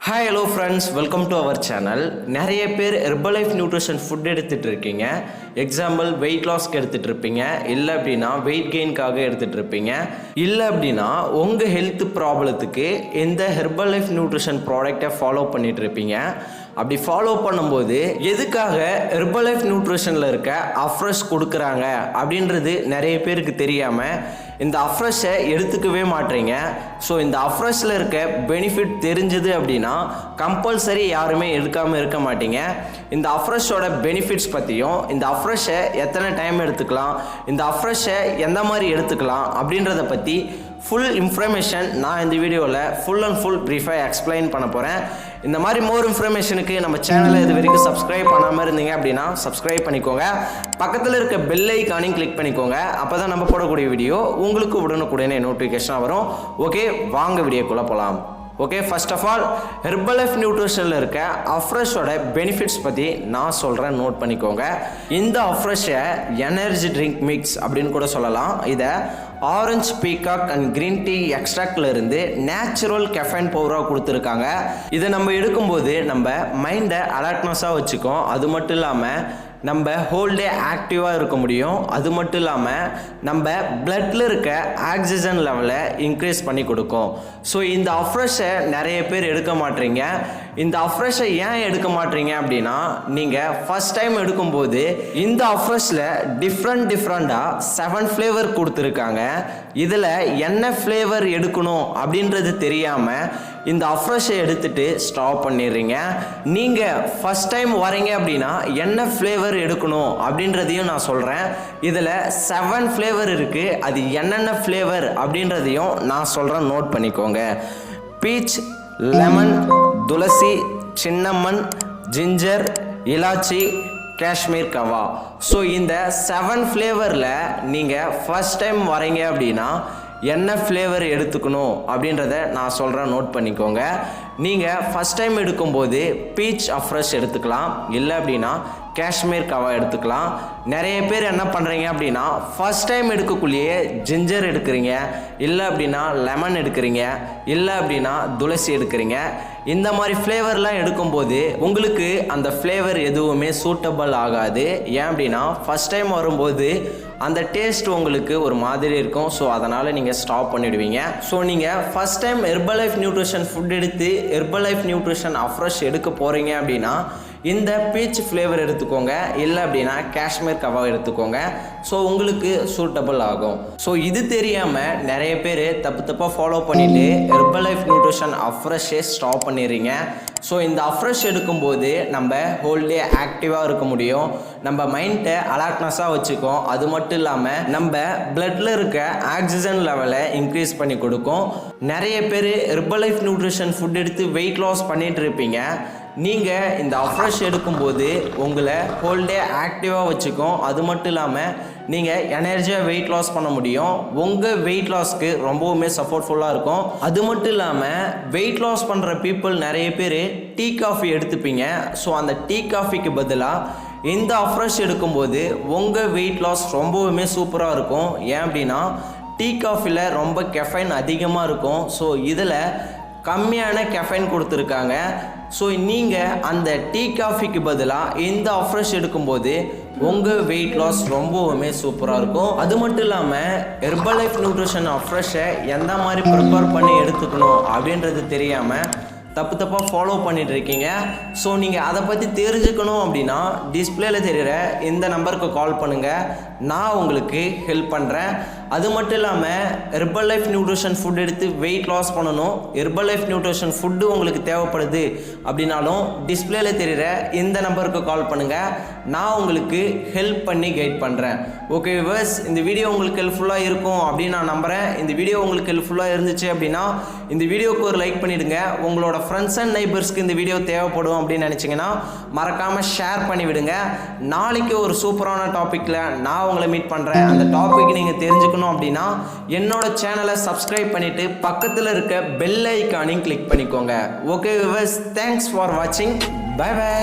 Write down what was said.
Hi hello friends, welcome to our channel. நிறைய பேர் Herbalife Nutrition food எடுத்துட்டு இருக்கீங்க. எக்ஸாம்பிள் weight lossக்கு எடுத்துட்டு இருப்பீங்க, இல்ல அப்படினா weight gainக்காக எடுத்துட்டு இருப்பீங்க, இல்ல அப்படினா உங்க ஹெல்த் ப்ராப்ளத்துக்கு இந்த Herbalife Nutrition ப்ராடக்ட்டை ஃபாலோ பண்ணிட்டு இருப்பீங்க. அப்படி ஃபாலோ பண்ணும்போது எதுக்காக Herbalife Nutritionல இருக்க அஃப்ரெஷ் கொடுக்குறாங்க அப்படின்றது நிறைய பேருக்கு தெரியாம இந்த அஃப்ரெஷை எடுத்துக்கவே மாட்டீங்க. ஸோ இந்த அஃப்ரெஷில் இருக்க பெனிஃபிட் தெரிஞ்சது அப்படின்னா கம்பல்சரி யாருமே எடுக்காமல் இருக்க மாட்டீங்க. இந்த அஃப்ரெஷோட பெனிஃபிட்ஸ் பற்றியும், இந்த அஃப்ரெஷை எத்தனை டைம் எடுத்துக்கலாம், இந்த அஃப்ரெஷை எந்த மாதிரி எடுத்துக்கலாம் அப்படின்றத பற்றி ஃபுல் இன்ஃபர்மேஷன் நான் இந்த வீடியோவில் ஃபுல் அண்ட் ஃபுல் ப்ரீஃபாக எக்ஸ்பிளைன் பண்ண போகிறேன். இந்த மாதிரி மோர் இன்ஃபர்மேஷனுக்கு நம்ம சேனலை இது வரைக்கும் சப்ஸ்கிரைப் பண்ணாமல் இருந்தீங்க அப்படின்னா சப்ஸ்கிரைப் பண்ணிக்கோங்க. பக்கத்தில் இருக்க பெல் ஐக்கானையும் கிளிக் பண்ணிக்கோங்க. அப்போ தான் நம்ம போடக்கூடிய வீடியோ உங்களுக்கு உடனுக்குடனே நோட்டிஃபிகேஷனாக வரும். ஓகே, வாங்க வீடியோக்குள்ளே போகலாம். Okay, first of all Herbalife Nutritionல இருக்க அஃப்ரெஷோட பெனிஃபிட்ஸ் பற்றி நான் சொல்கிறேன், நோட் பண்ணிக்கோங்க. இந்த அஃப்ரெஷை எனர்ஜி ட்ரிங்க் மிக்ஸ் அப்படின்னு கூட சொல்லலாம். இதை orange peacock and green tea எக்ஸ்ட்ராக்ட்ல இருந்து நேச்சுரல் கெஃபைன் பவுடராக கொடுத்துருக்காங்க. இதை நம்ம எடுக்கும்போது நம்ம மைண்டை அலர்ட்னஸாக வச்சுக்கோம். அது மட்டும் இல்லாமல் நம்ம ஹோல் டே ஆக்டிவாக இருக்க முடியும். அது மட்டும் இல்லாமல் நம்ம பிளட்டில் இருக்க ஆக்சிஜன் லெவலை இன்க்ரீஸ் பண்ணி கொடுக்கும். ஸோ இந்த அஃப்ரெஷை நிறைய பேர் எடுக்க மாட்டீங்க. இந்த அஃப்ரெஷை ஏன் எடுக்க மாட்டீங்க அப்படின்னா, நீங்கள் ஃபர்ஸ்ட் டைம் எடுக்கும்போது இந்த அஃப்ரெஷில் டிஃப்ரெண்ட்டாக 7 ஃப்ளேவர் கொடுத்துருக்காங்க. இதில் என்ன ஃப்ளேவர் எடுக்கணும் அப்படின்றது தெரியாமல் இந்த அஃப்ரெஷை எடுத்துட்டு ஸ்டாப் பண்ணிடுறீங்க. நீங்கள் ஃபர்ஸ்ட் டைம் வரீங்க அப்படின்னா என்ன ஃப்ளேவர் எடுக்கணும் அப்படின்றதையும் நான் சொல்கிறேன். இதில் 7 ஃப்ளேவர் இருக்குது. அது என்னென்ன ஃப்ளேவர் அப்படின்றதையும் நான் சொல்கிறேன், நோட் பண்ணிக்கோங்க. பீச், லெமன், துளசி, cinnamon, ginger, இலாச்சி, Kashmir Kala. So இந்த 7 ஃப்ளேவரில் நீங்கள் ஃபர்ஸ்ட் டைம் வரீங்க அப்படின்னா என்ன ஃப்ளேவர் எடுத்துக்கணும் அப்படின்றத நான் சொல்கிறேன், நோட் பண்ணிக்கோங்க. நீங்கள் ஃபர்ஸ்ட் டைம் எடுக்கும்போது பீச் அஃப்ரெஷ் எடுத்துக்கலாம், இல்லை அப்படின்னா காஷ்மீர் கவா எடுத்துக்கலாம். நிறைய பேர் என்ன பண்ணுறீங்க அப்படின்னா ஃபர்ஸ்ட் டைம் எடுக்கக்குள்ளேயே ஜிஞ்சர் எடுக்கிறீங்க, இல்லை அப்படின்னா லெமன் எடுக்கிறீங்க, இல்லை அப்படின்னா துளசி எடுக்கிறீங்க. இந்த மாதிரி ஃப்ளேவர்லாம் எடுக்கும்போது உங்களுக்கு அந்த ஃப்ளேவர் எதுவுமே சூட்டபிள் ஆகாது. ஏன் அப்படின்னா ஃபர்ஸ்ட் டைம் வரும்போது அந்த டேஸ்ட் உங்களுக்கு ஒரு மாதிரி இருக்கும். ஸோ அதனால் நீங்கள் ஸ்டாப் பண்ணிவிடுவீங்க. ஸோ நீங்கள் first time Herbalife Nutrition food எடுத்து Herbalife Nutrition அஃப்ரெஷ் எடுக்க போகிறீங்க அப்படின்னா இந்த பீச் ஃப்ளேவர் எடுத்துக்கோங்க, இல்லை அப்படின்னா காஷ்மீர் கவா எடுத்துக்கோங்க. ஸோ உங்களுக்கு சூட்டபிள் ஆகும். ஸோ இது தெரியாமல் நிறைய பேர் தப்பாக ஃபாலோ பண்ணிவிட்டு Herbalife Nutrition அஃப்ரெஷ்ஷே ஸ்டாப் பண்ணிடுறீங்க. ஸோ இந்த அஃப்ரெஷ் எடுக்கும்போது நம்ம ஹோல் டே ஆக்டிவாக இருக்க முடியும், நம்ம மைண்டை அலர்ட்னஸாக வச்சுக்கோம். அது மட்டும் இல்லாமல் நம்ம பிளட்டில் இருக்க ஆக்சிஜன் லெவலை இன்க்ரீஸ் பண்ணி கொடுக்கும். நிறைய பேர் Herbalife Nutrition ஃபுட் எடுத்து வெயிட் லாஸ் பண்ணிட்டு இருப்பீங்க. நீங்கள் இந்த அஃப்ரெஷ் எடுக்கும்போது உங்களை ஹோல் டே ஆக்டிவாக வச்சுக்கும். அது மட்டும் இல்லாமல் நீங்கள் எனர்ஜியாக வெயிட் லாஸ் பண்ண முடியும். உங்கள் வெயிட் லாஸ்க்கு ரொம்பவுமே சப்போர்ட்ஃபுல்லாக இருக்கும். அது மட்டும் இல்லாமல் வெயிட் லாஸ் பண்ணுற பீப்புள் நிறைய பேர் டீ காஃபி எடுத்துப்பீங்க. ஸோ அந்த டீ காஃபிக்கு பதிலாக இந்த அஃப்ரெஷ் எடுக்கும்போது உங்கள் வெயிட் லாஸ் ரொம்பவுமே சூப்பராக இருக்கும். ஏன் அப்படின்னா டீ காஃபியில் ரொம்ப கெஃபைன் அதிகமாக இருக்கும். ஸோ இதில் கம்மியான கெஃபைன் கொடுத்துருக்காங்க. ஸோ நீங்கள் அந்த டீ காஃபிக்கு பதிலாக இந்த அஃப்ரெஷ் எடுக்கும்போது உங்கள் வெயிட் லாஸ் ரொம்பவுமே சூப்பராக இருக்கும். அது மட்டும் இல்லாமல் Herbalife Nutrition அஃப்ரெஷை எந்த மாதிரி ப்ரிப்பேர் பண்ணி எடுத்துக்கணும் அப்படின்றது தெரியாமல் தப்பாக ஃபாலோ பண்ணிட்டு இருக்கீங்க. ஸோ நீங்கள் அதை பற்றி தெரிஞ்சுக்கணும் அப்படின்னா டிஸ்பிளேல தெரிகிற இந்த நம்பருக்கு கால் பண்ணுங்கள், நான் உங்களுக்கு ஹெல்ப் பண்ணுறேன். அது மட்டும் இல்லாமல் Herbalife Nutrition ஃபுட் எடுத்து வெயிட் லாஸ் பண்ணணும், Herbalife Nutrition ஃபுட்டு உங்களுக்கு தேவைப்படுது அப்படின்னாலும் டிஸ்பிளேல தெரிகிற இந்த நம்பருக்கு கால் பண்ணுங்கள், நான் உங்களுக்கு ஹெல்ப் பண்ணி கைட் பண்ணுறேன். ஓகே வியூவர்ஸ், இந்த வீடியோ உங்களுக்கு ஹெல்ப்ஃபுல்லாக இருக்கும் அப்படின்னு நான் நம்புகிறேன். இந்த வீடியோ உங்களுக்கு ஹெல்ப்ஃபுல்லாக இருந்துச்சு அப்படின்னா இந்த வீடியோவுக்கு ஒரு லைக் பண்ணிவிடுங்க. உங்களோட ஃப்ரெண்ட்ஸ் அண்ட் நெய்பர்ஸ்க்கு இந்த வீடியோ தேவைப்படும் அப்படின்னு நினச்சிங்கன்னா மறக்காமல் ஷேர் பண்ணிவிடுங்க. நாளைக்கு ஒரு சூப்பரான டாப்பிக்கில் நான் உங்களை மீட் பண்ணுறேன். அந்த டாபிக் நீங்கள் தெரிஞ்சுக்கணும் அப்படின்னா என்னோட சேனலை சப்ஸ்கிரைப் பண்ணிவிட்டு பக்கத்தில் இருக்க பெல் ஐக்கானையும் கிளிக் பண்ணிக்கோங்க. ஓகே வியூவர்ஸ், தேங்க்ஸ் ஃபார் வாட்சிங். Bye by.